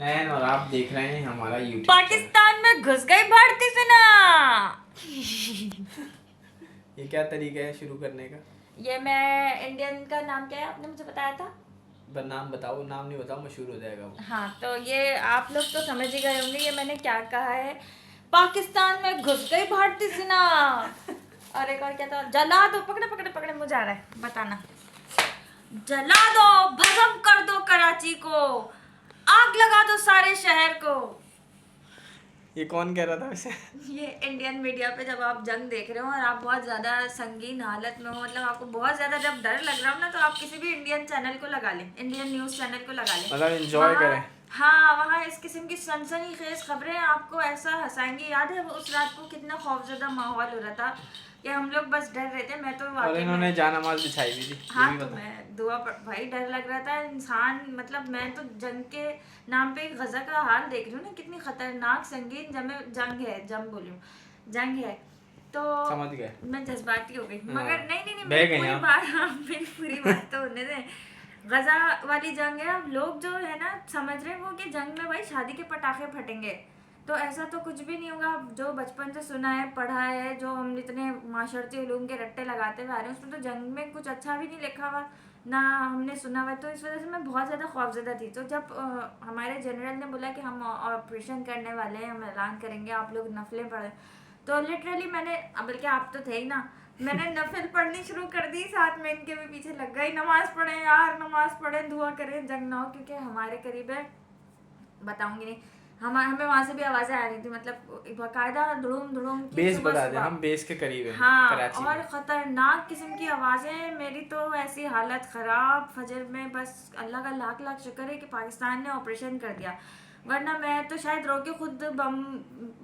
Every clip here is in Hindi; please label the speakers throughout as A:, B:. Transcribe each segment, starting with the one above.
A: नैन और आप देख रहे हैं हमारा यूट्यूब
B: पाकिस्तान में घुस गई भारतीय सेना।
A: ये क्या तरीका है शुरू करने का?
B: ये मैं इंडियन का नाम क्या है आपने मुझे बताया था?
A: नाम बताओ, नाम नहीं बताओ, मशहूर हो जाएगा वो।
B: हाँ तो ये आप लोग तो समझ ही गए होंगे ये मैंने क्या कहा है। पाकिस्तान में घुस गई भारतीय सेना। और एक और क्या था, जला दो, पकड़े पकड़े पकड़े, मुझे आ रहा है बताना। जला दो, भस्म कर दो कराची को, आग लगा दो सारे शहर को।
A: ये कौन कह रहा था वैसे?
B: ये इंडियन मीडिया पे जब आप जंग देख रहे हो और आप बहुत ज्यादा संगीन हालत में हो, मतलब आपको बहुत ज्यादा जब डर लग रहा हो ना, तो आप किसी भी इंडियन चैनल को लगा लें, इंडियन न्यूज चैनल को लगा लें,
A: मतलब एंजॉय करें।
B: हाँ वहाँ इस किस्म की सनसनीखेज खबरें आपको ऐसा हंसाएंगी। याद है वो उस रात को कितना खौफजदा माहौल हो रहा था कि हम लोग बस डर रहे थे। मैं तो
A: और
B: वाकई
A: इन्होंने
B: में
A: जानामाज बिछाई भी थी।
B: हाँ तो मैं दुआ भाई डर लग रहा था इंसान, मतलब मैं तो जंग के नाम पे गजा का हाल देख रही हूँ ना, कितनी खतरनाक संगीन जंग है, जंग है। तो
A: समझ गए।
B: मैं जज्बाती हो गई,
A: हाँ,
B: मगर नहीं
A: बह गए
B: पूरी
A: आप।
B: बात, हाँ मेरी पूरी बात तो होने दे। गजा वाली जंग है। अब लोग जो है ना समझ रहे हैं वो कि जंग में भाई शादी के पटाखे फटेंगे, तो ऐसा तो कुछ भी नहीं होगा। जो बचपन से सुना है, पढ़ा है, जो हम इतने माशरती उलूम के रट्टे लगाते हुए आ रहे हैं, उसमें तो जंग में कुछ अच्छा भी नहीं लिखा हुआ ना हमने सुना हुआ। तो इस वजह से मैं बहुत ज़्यादा खौफजदा थी। तो जब हमारे जनरल ने बोला कि हम ऑपरेशन करने वाले हैं, हम ऐलान करेंगे, आप लोग नफलें पढ़ें, तो लिटरली मैंने, बल्कि आप तो थे ही ना, मैंने नफिल पढ़नी शुरू कर दी, साथ में इनके भी पीछे लग गई, नमाज पढ़ें यार, नमाज पढ़ें, दुआ करें जंग ना हो, क्योंकि हमारे करीब है, बताऊंगी नहीं, हमें वहां से भी आवाजें आ रही थी, मतलब बाकायदा धुड़ुम धुड़ुम की
A: बेस
B: सुबह
A: बता दे,
B: सुबह।
A: हम बेस के करीब हैं
B: हाँ
A: कराची
B: और
A: में।
B: खतरनाक किस्म की आवाजें, मेरी तो ऐसी हालत खराब फजर में, बस अल्लाह का लाख लाख शुक्र है कि पाकिस्तान ने ऑपरेशन कर दिया, वरना मैं तो शायद रो के खुद बम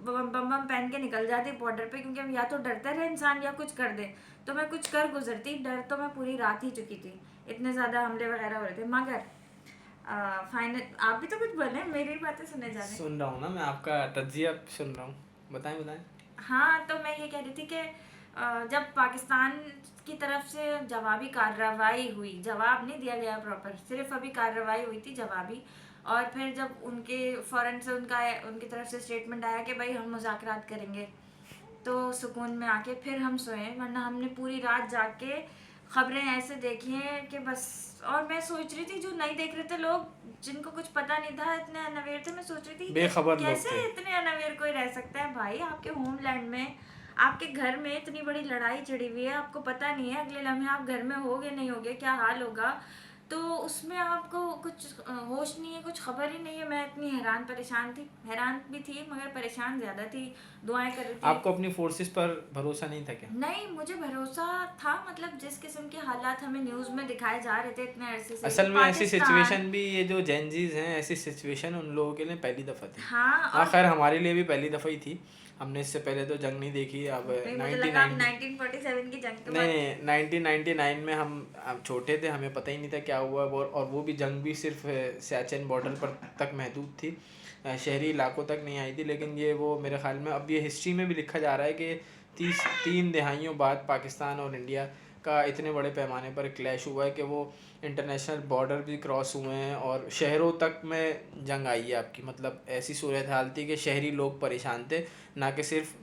B: बम बम बम पहन के निकल जाती बॉर्डर पे, क्योंकि या तो डरता रहे इंसान या कुछ कर दे, तो मैं कुछ कर गुजरती। डर तो मैं पूरी रात ही चुकी थी, इतने ज़्यादा हमले वगैरह हो रहे थे। मगर फाइनल आप भी तो कुछ बोले, मेरी बातें सुने जा रहे हैं।
A: सुन रहा हूँ ना मैं, आपका तजिया सुन रहा हूँ, बताएं बताएं।
B: हाँ तो मैं ये कह रही थी कि जब पाकिस्तान की तरफ से जवाबी कार्रवाई हुई, जवाब नहीं दिया गया प्रॉपर, सिर्फ अभी कार्रवाई हुई थी जवाबी, और फिर जब उनके फ़ौरन से उनकी तरफ से स्टेटमेंट आया कि भाई हम मुज़ाकरात करेंगे, तो सुकून में आके फिर हम सोए, वरना हमने पूरी रात जाग के खबरें ऐसे देखी हैं कि बस। और मैं सोच रही थी, जो नहीं देख रहे थे लोग, जिनको कुछ पता नहीं था, इतने अनअवेयर थे, मैं सोच रही थी कि
A: बेखबर लोग
B: कैसे
A: थे।
B: इतने अनअवेयर कोई रह सकता है भाई। आपके होमलैंड में, आपके घर में इतनी बड़ी लड़ाई छिड़ी हुई है, आपको पता नहीं है अगले लम्हे आप घर में होगे नहीं होगे, क्या हाल होगा, तो उसमें आपको कुछ होश नहीं है, कुछ खबर ही नहीं है। मैं इतनी हैरान परेशान थी, हैरान भी थी मगर परेशान ज़्यादा थी, दुआएं कर रही थी।
A: आपको अपनी फोर्सेस पर भरोसा नहीं था क्या?
B: नहीं मुझे भरोसा था, मतलब जिस किस्म के हालात हमें न्यूज़ में दिखाए जा रहे थे इतने अरसे से,
A: असल में ऐसी
B: पाकिस्तान।
A: सिचुएशन भी, ये जो जेनजीज हैं, ऐसी सिचुएशन उन लोगों के लिए पहली दफ़ा थी।
B: हाँ
A: हाँ
B: और
A: खैर हमारे लिए भी पहली दफ़ा ही थी, हमने इससे पहले तो जंग नहीं देखी। अब
B: मुझे लगा आप 1947 की जंग के बाद।
A: नहीं, 1999 में हम छोटे थे, हमें पता ही नहीं था क्या हुआ। और वो भी जंग भी सिर्फ सियाचिन बॉर्डर पर तक महदूद थी, शहरी इलाकों तक नहीं आई थी। लेकिन ये वो मेरे ख्याल में अब ये हिस्ट्री में भी लिखा जा रहा है कि 3 दहाइयों बाद पाकिस्तान और इंडिया का इतने बड़े पैमाने पर क्लैश हुआ है कि वो इंटरनेशनल बॉर्डर भी क्रॉस हुए हैं और शहरों तक में जंग आई है आपकी। मतलब ऐसी सूरत हाल थी कि शहरी लोग परेशान थे, ना कि सिर्फ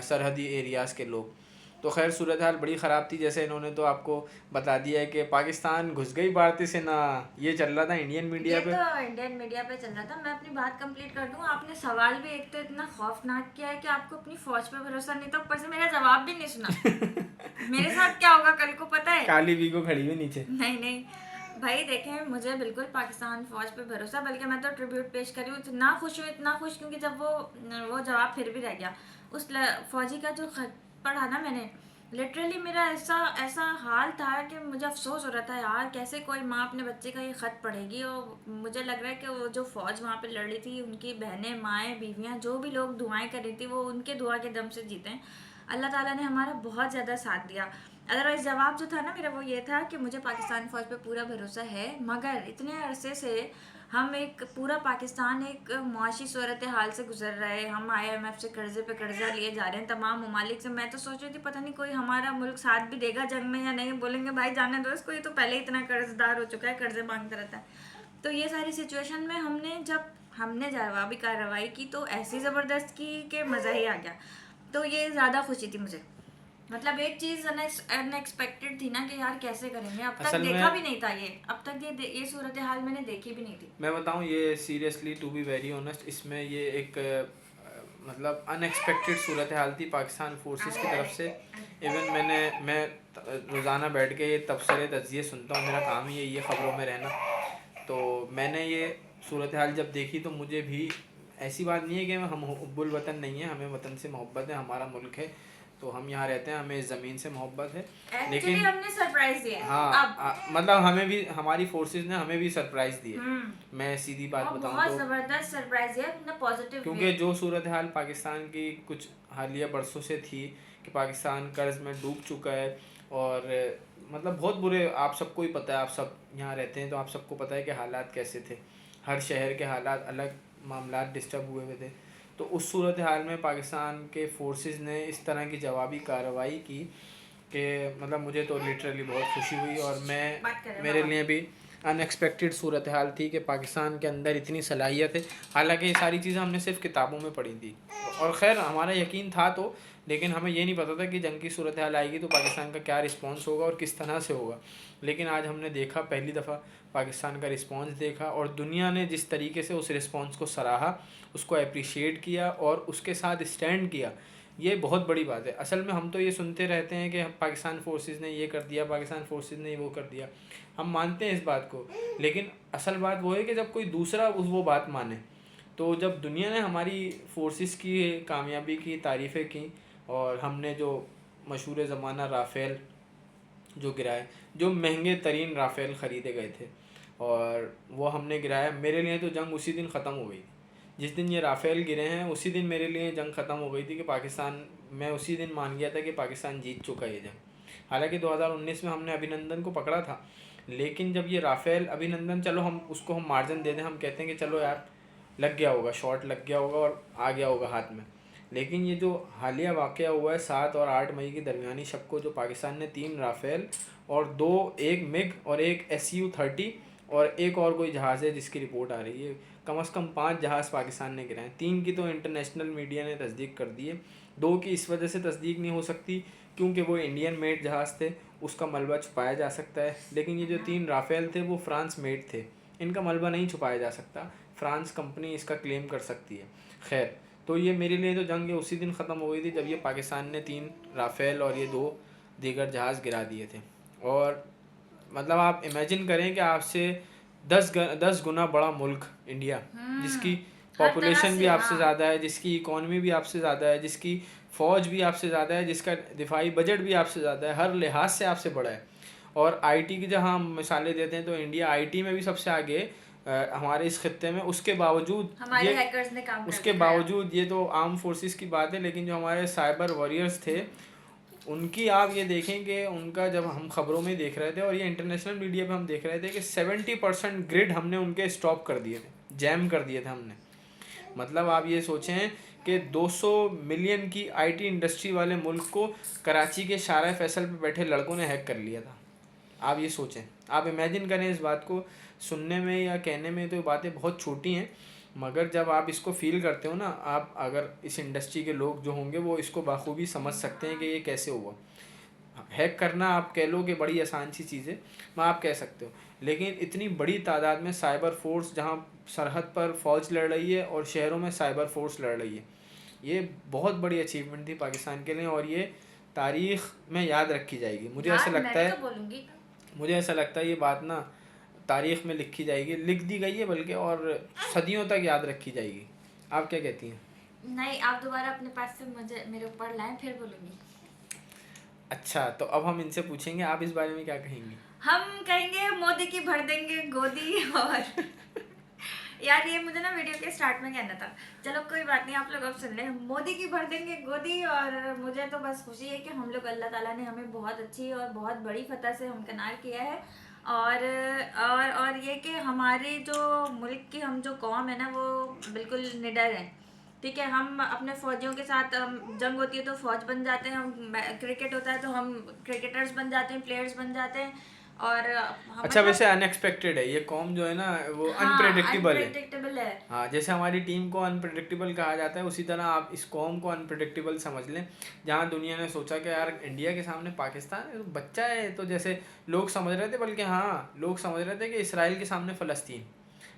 A: सरहदी एरियाज़ के लोग। तो खैर सूरत हाल बड़ी ख़राब थी। जैसे इन्होंने तो आपको बता दिया है कि पाकिस्तान घुस गई भारतीय सेना, ये चल रहा था इंडियन मीडिया
B: ये
A: पे।
B: तो इंडियन मीडिया पे चल रहा था। मैं अपनी बात कंप्लीट कर दूं, आपने सवाल भी एक तो इतना खौफनाक किया है कि आपको अपनी फौज पे भरोसा नहीं, तो ऊपर से मेरा जवाब भी नहीं सुना। मेरे साथ क्या होगा कल को पता है?
A: काली बीगो खड़ी हुई नीचे।
B: नहीं भाई देखें, मुझे बिल्कुल पाकिस्तान फौज पे भरोसा, बल्कि मैं तो ट्रिब्यूट पेश करी हूँ, इतना खुश हूँ, इतना खुश, क्योंकि जब वो जवाब फिर भी रह गया उस फौजी का जो खत पढ़ा ना मैंने, लिटरली मेरा ऐसा ऐसा हाल था कि मुझे अफसोस हो रहा था यार, कैसे कोई माँ अपने बच्चे का ये ख़त पढ़ेगी। और मुझे लग रहा है कि वो जो फ़ौज वहाँ पे लड़ रही थी, उनकी बहनें, माएँ, बीवियाँ, जो भी लोग दुआएं कर रही थी, वो उनके दुआ के दम से जीते हैं। अल्लाह ताला ने हमारा बहुत ज़्यादा साथ दिया। अदरवाइज़ जवाब जो था ना मेरा वो ये था कि मुझे पाकिस्तान फ़ौज पे पूरा भरोसा है, मगर इतने अरसे से हम एक पूरा पाकिस्तान एक मुआशी सूरत हाल से गुजर रहे हैं। हम IMF से कर्जे पे कर्जा लिए जा रहे हैं, तमाम ममालिक से। मैं तो सोच रही थी पता नहीं कोई हमारा मुल्क साथ भी देगा जंग में या नहीं, बोलेंगे भाई जाने दो इसको, ये तो पहले ही इतना कर्जदार हो चुका है, कर्जे मांगता रहता है। तो ये सारी सिचुएशन में हमने जब हमने जवाबी कार्रवाई की तो ऐसी ज़बरदस्त की कि मज़ा ही आ गया। तो ये ज़्यादा खुशी थी मुझे, मतलब एक चीज़ अनएक्सपेक्टेड थी ना कि यार कैसे करेंगे, अब तक
A: असल
B: देखा
A: में
B: भी नहीं था ये, अब तक ये सूरत हाल मैंने देखी भी नहीं थी।
A: मैं बताऊं, ये seriously to be very honest, इसमें ये एक मतलब अनएक्सपेक्टेड सूरत हाल थी पाकिस्तान फोर्सेस की तरफ से। इवन मैं रोज़ाना बैठ के ये तबसरे तजिए सुनता हूँ, मेरा काम ही यही है ख़बरों में रहना। तो मैंने ये सूरत हाल जब देखी तो मुझे भी, ऐसी बात नहीं है कि हम हुब्बुल वतन नहीं है, हमें वतन से मोहब्बत है, हमारा मुल्क है तो हम यहाँ रहते हैं, हमें इस ज़मीन से मोहब्बत है।
B: एक्चुअली
A: लेकिन
B: हमने सरप्राइज दिया
A: हाँ,
B: अब।
A: मतलब हमें भी, हमारी फोर्सेस ने हमें भी सरप्राइज़ दिए। मैं सीधी बात
B: और
A: बताऊँ
B: बहुत
A: तो,
B: ज़बरदस्त सरप्राइज दिया अपना पॉजिटिव
A: क्योंकि
B: वे।
A: जो सूरत हाल पाकिस्तान की कुछ हालिया बरसों से थी कि पाकिस्तान कर्ज में डूब चुका है, और मतलब बहुत बुरे, आप सबको ही पता है, आप सब यहाँ रहते हैं तो आप सबको पता है कि हालात कैसे थे, हर शहर के हालात अलग, मामला डिस्टर्ब हुए हुए थे। तो उस सूरत हाल में पाकिस्तान के फोर्सेस ने इस तरह की जवाबी कार्रवाई की कि मतलब मुझे तो लिटरली बहुत खुशी हुई, और मैं, मेरे लिए भी अनएक्सपेक्टेड सूरत हाल थी कि पाकिस्तान के अंदर इतनी सलाहियत है। हालांकि ये सारी चीज़ें हमने सिर्फ किताबों में पढ़ी थी, और ख़ैर हमारा यकीन था तो, लेकिन हमें ये नहीं पता था कि जंग की सूरत हाल आएगी तो पाकिस्तान का क्या रिस्पॉन्स होगा और किस तरह से होगा। लेकिन आज हमने देखा, पहली दफ़ा पाकिस्तान का रिस्पॉन्स देखा, और दुनिया ने जिस तरीके से उस रिस्पॉन्स को सराहा, उसको अप्रिशिएट किया और उसके साथ स्टैंड किया, ये बहुत बड़ी बात है। असल में हम तो ये सुनते रहते हैं कि पाकिस्तान फोर्सेस ने ये कर दिया, पाकिस्तान फोर्सेस ने वो कर दिया, हम मानते हैं इस बात को, लेकिन असल बात वो है कि जब कोई दूसरा वो बात माने। तो जब दुनिया ने हमारी फोर्सेस की कामयाबी की तारीफ़ें की, और हमने जो मशहूर ज़माना राफ़ेल जो गिराए, जो महंगे तरीन राफ़ेल ख़रीदे गए थे, और वो हमने गिराया, मेरे लिए तो जंग उसी दिन ख़त्म हो गई थी। जिस दिन ये राफ़ेल गिरे हैं उसी दिन मेरे लिए जंग ख़त्म हो गई थी कि पाकिस्तान, मैं उसी दिन मान गया था कि पाकिस्तान जीत चुका है ये जंग। हालांकि 2019 में हमने अभिनंदन को पकड़ा था, लेकिन जब ये राफ़ेल, अभिनंदन चलो हम उसको हम मार्जिन दे दें, हम कहते हैं कि चलो यार लग गया होगा, शॉट लग गया होगा और आ गया होगा हाथ में। लेकिन ये जो हालिया वाक़या हुआ है 7 और 8 मई के दरमियानी शब को, जो पाकिस्तान ने 3 राफ़ेल और 2, एक मिग और एक SU-30 और एक और कोई जहाज़ है जिसकी रिपोर्ट आ रही है, कम से कम 5 जहाज़ पाकिस्तान ने गिराए। 3 की तो इंटरनेशनल मीडिया ने तस्दीक कर दी है, 2 की इस वजह से तस्दीक नहीं हो सकती क्योंकि वो इंडियन मेड जहाज़ थे, उसका मलबा छुपाया जा सकता है। लेकिन ये जो 3 राफ़ेल थे वो फ्रांस मेड थे, इनका मलबा नहीं छुपाया जा सकता, फ्रांस कंपनी इसका क्लेम कर सकती है। खैर, तो ये मेरे लिए तो जंग उसी दिन ख़त्म हो गई थी जब ये पाकिस्तान ने 3 राफ़ेल और ये 2 दीगर जहाज़ गिरा दिए थे। और मतलब आप इमेजिन करें कि आपसे 10 गुना बड़ा मुल्क इंडिया, जिसकी
B: हर तरह
A: पॉपुलेशन भी
B: से
A: आपसे ज़्यादा है, जिसकी इकॉनमी भी आपसे ज़्यादा है, जिसकी फ़ौज भी आपसे ज़्यादा है, जिसका दिफाई बजट भी आपसे ज़्यादा है, हर लिहाज से आपसे बड़ा है। और आईटी की जहाँ हम मिसालें देते हैं तो इंडिया आईटी में भी सबसे आगे हमारे इस खत्ते में, उसके बावजूद
B: हमारे
A: ये,
B: हैकर्स ने काम कर
A: उसके
B: दिखाया।
A: बावजूद ये तो आर्म फोर्सेस की बात है, लेकिन जो हमारे साइबर वॉरियर्स थे उनकी आप ये देखें कि उनका, जब हम खबरों में देख रहे थे और ये इंटरनेशनल मीडिया पे हम देख रहे थे कि 70% ग्रिड हमने उनके स्टॉप कर दिए थे, जैम कर दिए थे हमने। मतलब आप ये सोचें कि 200 मिलियन की आईटी इंडस्ट्री वाले मुल्क को कराची के शारा फैसल पे बैठे लड़कों ने हैक कर लिया था। आप ये सोचें, आप इमेजिन करें इस बात को। सुनने में या कहने में तो बातें बहुत छोटी हैं, मगर जब आप इसको फील करते हो ना, आप अगर इस इंडस्ट्री के लोग जो होंगे वो इसको बाखूबी समझ सकते हैं कि ये कैसे हुआ। हैक करना आप कह लो कि बड़ी आसान सी चीज़ है, मैं आप कह सकते हो, लेकिन इतनी बड़ी तादाद में साइबर फोर्स जहाँ सरहद पर फ़ौज लड़ रही है और शहरों में साइबर फोर्स लड़ रही है, ये बहुत बड़ी अचीवमेंट थी पाकिस्तान के लिए, और ये तारीख़ में याद रखी जाएगी। मुझे ऐसा
B: यार
A: लगता
B: मैं
A: है,
B: तो बोलूँगी।
A: मुझे ऐसा लगता है ये बात ना तारीख़ में लिखी जाएगी, लिख दी गई है बल्कि, और सदियों तक याद रखी जाएगी। आप क्या कहती हैं?
B: नहीं, आप दोबारा अपने पास से मुझे मेरे ऊपर लाएं फिर बोलूँगी।
A: अच्छा, तो अब हम इनसे पूछेंगे आप इस बारे में क्या कहेंगी?
B: हम कहेंगे मोदी की भर देंगे गोदी। और यार ये मुझे ना वीडियो के स्टार्ट में कहना था, चलो कोई बात नहीं, आप लोग अब सुन लें। मोदी की भर देंगे गोदी। और मुझे तो बस खुशी है कि हम लोग, अल्लाह ताला ने हमें बहुत अच्छी और बहुत बड़ी फतह से हमकनार किया है। और ये कि हमारे जो मुल्क की हम जो कौम है ना, वो बिल्कुल निडर है। ठीक है, हम अपने फौजियों के साथ, जंग होती है तो फौज बन जाते हैं, हम क्रिकेट होता है तो हम क्रिकेटर्स बन जाते हैं, प्लेयर्स बन जाते हैं। और
A: अच्छा,
B: मतलब
A: वैसे अनएक्सपेक्टेड है ये कॉम जो है ना, वो
B: हाँ
A: अनप्रेडिक्टेबल है।
B: अनप्रेडिक्टेबल है।
A: हाँ, जैसे हमारी टीम को अनप्रेडिक्टेबल कहा जाता है, उसी तरह आप इस कॉम को अनप्रेडिक्टेबल समझ लें। जहाँ दुनिया ने सोचा कि यार इंडिया के सामने पाकिस्तान है, तो बच्चा है, तो जैसे लोग समझ रहे थे, बल्कि हाँ लोग समझ रहे थे कि इसराइल के सामने फ़लस्तीन।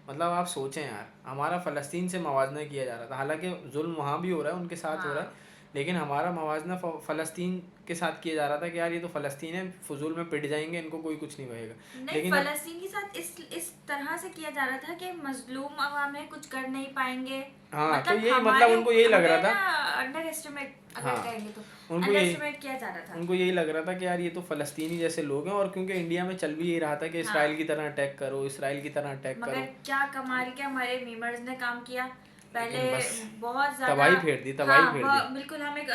A: मतलब आप सोचें यार, हमारा फ़लस्तीन से मवाजना किया जा रहा था, हालांकि जुल्म वहाँ भी हो रहा है, उनके साथ हो रहा
B: हाँ
A: है, लेकिन हमारा मवाजना फ़लस्तीन के साथ किया जा रहा था कि यार ये तो फ़लस्तीन है, फजूल में पिट जाएंगे, इनको कोई कुछ नहीं कहेगा।
B: नहीं,
A: लेकिन अब
B: फ़लस्तीन के साथ इस तरह से किया जा रहा था कि मज़लूम अवाम है, कुछ कर नहीं पाएंगे।
A: हाँ, तो
B: मतलब
A: यही मतलब
B: हमारे
A: उनको यही लग रहा
B: हमें ना
A: था।
B: अंडर एस्टिमेट अगर
A: हाँ,
B: कहेंगे तो
A: उनको
B: अंडर
A: यही
B: एस्टिमेट किया जा रहा था।
A: उनको यही लग रहा था कि यार ये तो फ़लस्तीनी जैसे लोग हैं, और क्योंकि इंडिया में चल भी यही रहा था कि इसराइल
B: हाँ,
A: की तरह अटैक करो, इसराइल की तरह अटैक
B: मगर
A: करो।
B: क्या कमाल के हमारे मीमर्स ने काम किया पहले,
A: लेकिन बस
B: बहुत ज़्यादा।
A: तबाही फेर दी, तबाही
B: हाँ
A: फेर दी।
B: बिल्कुल, हमें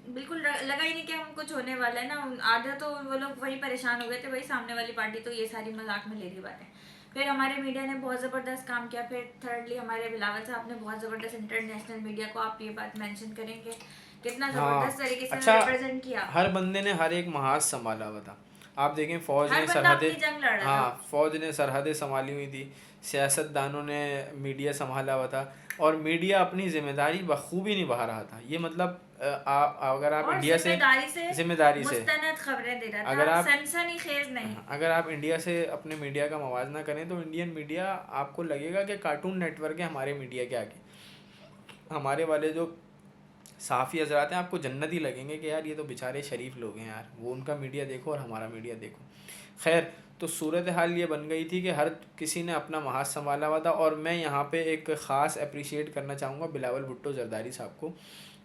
B: बिल्कुल लगा ही नहीं कि हम कुछ होने वाला है ना। आधा तो वो लोग वही परेशान हो गए थे, वही सामने वाली पार्टी तो ये सारी मजाक में ले रही बातें। फिर हमारे मीडिया ने बहुत ज़बरदस्त काम किया। फिर थर्डली हमारे बिलावल साहब ने बहुत ज़बरदस्त इंटरनेशनल मीडिया को, आप ये बात मेंशन करेंगे कितना ज़बरदस्त
A: हाँ,
B: तरीके से
A: अच्छा,
B: रिप्रेजेंट किया।
A: हर बंदे ने हर एक महाज संभाला हुआ था। आप देखें, फ़ौज
B: हर
A: ने
B: बंदा
A: सरहदें,
B: अपनी जंग लड़ रहा था।
A: हाँ, फ़ौज ने सरहदें संभाली हुई थी, सियासतदानों ने मीडिया संभाला हुआ था, और मीडिया अपनी जिम्मेदारी बखूबी निभा रहा था। ये मतलब अगर आप
B: और
A: इंडिया से, जिम्मेदारी से,
B: मुस्तनद खबरें दे रहा
A: अगर
B: था,
A: आप
B: सनसनीखेज नहीं।
A: हाँ, अगर आप इंडिया से अपने मीडिया का मवाजना करें, तो इंडियन मीडिया आपको लगेगा कि कार्टून नेटवर्क है हमारे मीडिया के आगे। हमारे वाले जो सहाफ़ी हजरात हैं, आपको जन्नती लगेंगे कि यार ये तो बेचारे शरीफ लोग हैं यार, वो उनका मीडिया देखो और हमारा मीडिया देखो। खैर, तो सूरत हाल ये बन गई थी कि हर किसी ने अपना महाज संभाला हुआ था, और मैं यहाँ पे एक ख़ास अप्रिशिएट करना चाहूँगा बिलावल भुट्टो जरदारी साहब को,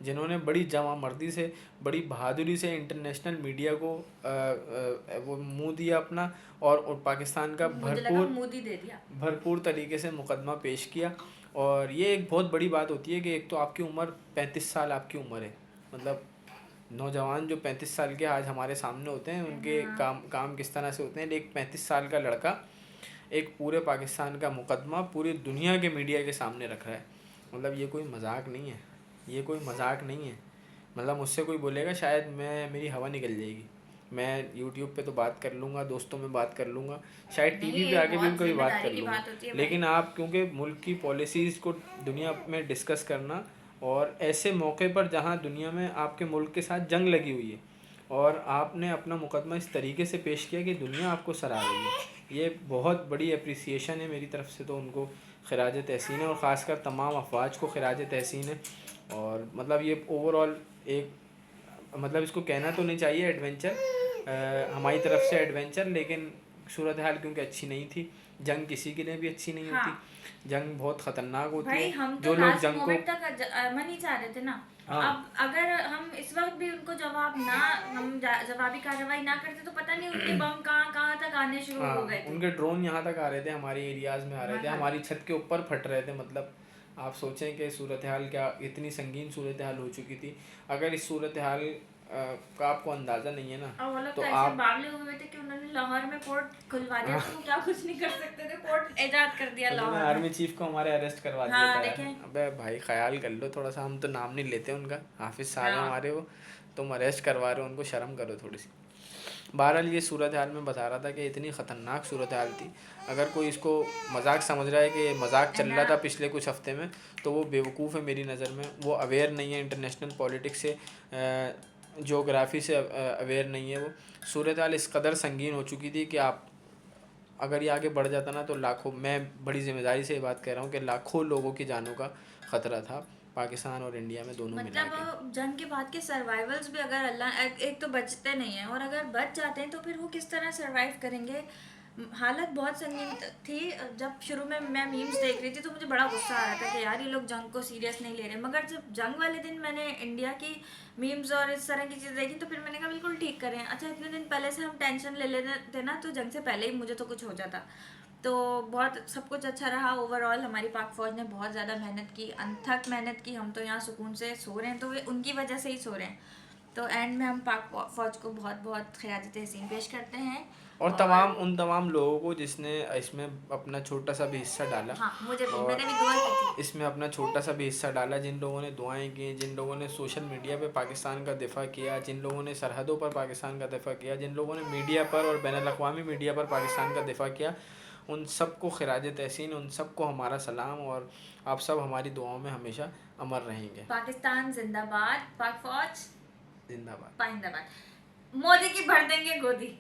A: जिन्होंने बड़ी जमा मर्दी से, बड़ी बहादुरी से इंटरनेशनल मीडिया को वो मुंह दिया अपना, और पाकिस्तान का
B: मुझे लगा मोदी दे दिया।
A: भरपूर तरीके से मुकदमा पेश किया। और ये एक बहुत बड़ी बात होती है कि एक तो आपकी उम्र 35 साल आपकी उम्र है, मतलब नौजवान जो 35 साल के आज हमारे सामने होते हैं, उनके
B: हाँ
A: काम काम किस तरह से होते हैं। एक 35 साल का लड़का एक पूरे पाकिस्तान का मुकदमा पूरी दुनिया के मीडिया के सामने रख रहा है। मतलब ये कोई मजाक नहीं है, ये कोई मजाक नहीं है। मतलब मुझसे कोई बोलेगा शायद मेरी हवा निकल जाएगी, मैं यूट्यूब पे तो बात कर लूँगा, दोस्तों में बात कर लूँगा, शायद
B: नहीं,
A: टीवी पे
B: ये
A: आके भी
B: बहुत
A: कोई बात कर
B: जिम्मेदारी की
A: लूँगा,
B: बात होती है भाई।
A: लेकिन आप क्योंकि मुल्क की पॉलिसीज़ को दुनिया में डिस्कस करना, और ऐसे मौके पर जहाँ दुनिया में आपके मुल्क के साथ जंग लगी हुई है, और आपने अपना मुकदमा इस तरीके से पेश किया कि दुनिया आपको सराह रही है, ये बहुत बड़ी अप्रिसिएशन है मेरी तरफ से, तो उनको खिराज तहसीन है, और ख़ासकर तमाम अफवाज को खिराज तहसीन है। और मतलब ये ओवरऑल एक, मतलब इसको कहना तो नहीं चाहिए एडवेंचर, हमारी तरफ से एडवेंचर, लेकिन सूरत हाल क्योंकि अच्छी नहीं थी, जंग किसी के लिए भी अच्छी नहीं
B: हाँ
A: होती, जंग बहुत ख़तरनाक होती
B: भाई,
A: है।
B: हम तो
A: जो लोग
B: लास्ट
A: जंग को,
B: मोमेंट तक अमन ही चाह रहे थे ना।
A: हाँ,
B: अब अगर हम इस वक्त भी उनको जवाबी कार्रवाई ना करते तो पता नहीं उनके बम कहाँ कहाँ तक आने शुरू
A: हाँ,
B: हो गए थे।
A: उनके ड्रोन यहाँ तक आ रहे थे, हमारे एरियाज़ में आ रहे थे,
B: मतलब
A: हमारी छत के ऊपर फट रहे थे। मतलब आप सोचें कि सूरत हाल क्या, इतनी संगीन सूरत हाल हो चुकी थी। अगर इस सूरत हाल का आपको अंदाज़ा नहीं है ना,
B: और वो लोग
A: तो
B: तो ऐसे
A: आप,
B: बावले हुए थे कि उन्होंने लाहौर में कोर्ट खुलवा दिया,
A: हाँ,
B: तो वो क्या कुछ नहीं कर सकते थे, कोर्ट इजाद कर दिया
A: उन्होंने
B: लाहौर में।
A: आर्मी चीफ को हमारे अरेस्ट करवा दिया
B: हाँ
A: था यार।
B: देखें।
A: अबे भाई ख्याल कर लो थोड़ा सा, हम तो नाम नहीं लेते उनका, हाफिज़ साहब है
B: हाँ
A: हमारे वो, तुम अरेस्ट करवा रहे हो उनको, शर्म करो थोड़ी सी। बहरहाल ये सूरत हाल में बता रहा था कि इतनी ख़तरनाक सूरत हाल थी, अगर कोई इसको मजाक समझ रहा है कि मजाक चल रहा था पिछले कुछ हफ्ते में, तो वो बेवकूफ़ है मेरी नज़र में, वो अवेयर नहीं है इंटरनेशनल पॉलिटिक्स से, जोग्राफ़ी से अवेयर नहीं है। वो सूरत हाल इस कदर संगीन हो चुकी थी कि आप, अगर ये आगे बढ़ जाता ना, तो लाखों, मैं बड़ी ज़िम्मेदारी से ये बात कह रहा हूँ कि लाखों लोगों की जानों का ख़तरा था, पाकिस्तान और इंडिया में दोनों मिला के।
B: मतलब जंग के बाद के सर्वाइवल्स भी अगर अल्लाह एक तो बचते नहीं हैं, और अगर बच जाते हैं तो फिर वो किस तरह सर्वाइव करेंगे। हालत बहुत संगीन थी। जब शुरू में मैं मीम्स देख रही थी तो मुझे बड़ा गुस्सा आ रहा था कि यार ये लोग जंग को सीरियस नहीं ले रहे, मगर जब जंग वाले दिन मैंने इंडिया की मीम्स और इस तरह की चीज़ें देखी तो फिर मैंने कहा बिल्कुल ठीक करें। अच्छा, इतने दिन पहले से हम टेंशन ले लेते थे ना, तो जंग से पहले ही मुझे तो कुछ हो जाता। तो बहुत सब कुछ अच्छा रहा ओवरऑल। हमारी पाक फ़ौज ने बहुत ज़्यादा मेहनत की, अनथक मेहनत की। हम तो यहाँ सुकून से सो रहे हैं, तो वे उनकी वजह से ही सो रहे हैं। तो एंड में हम पाक फ़ौज को बहुत बहुत खिराज तहसीन पेश करते हैं।
A: और तमाम उन तमाम लोगों को जिसने इसमें अपना छोटा सा भी हिस्सा डाला,
B: हाँ मुझे भी,
A: और
B: मैंने भी दुआ की थी।
A: इसमें अपना छोटा सा भी हिस्सा डाला, जिन लोगों ने दुआएं की, जिन लोगों ने सोशल मीडिया पे पाकिस्तान का दिफा किया, जिन लोगों ने सरहदों पर पाकिस्तान का दिफा किया, जिन लोगों ने मीडिया पर और बैनुल अक़वामी मीडिया पर पाकिस्तान का दिफा किया, उन सबको खिराज तहसीन, उन सबको हमारा सलाम, और आप सब हमारी दुआओं में हमेशा अमर रहेंगे।
B: पाकिस्तान जिंदाबाद, पाक फौज
A: जिंदाबाद।
B: पाइंदाबाद, मोदी की भर देंगे गोदी।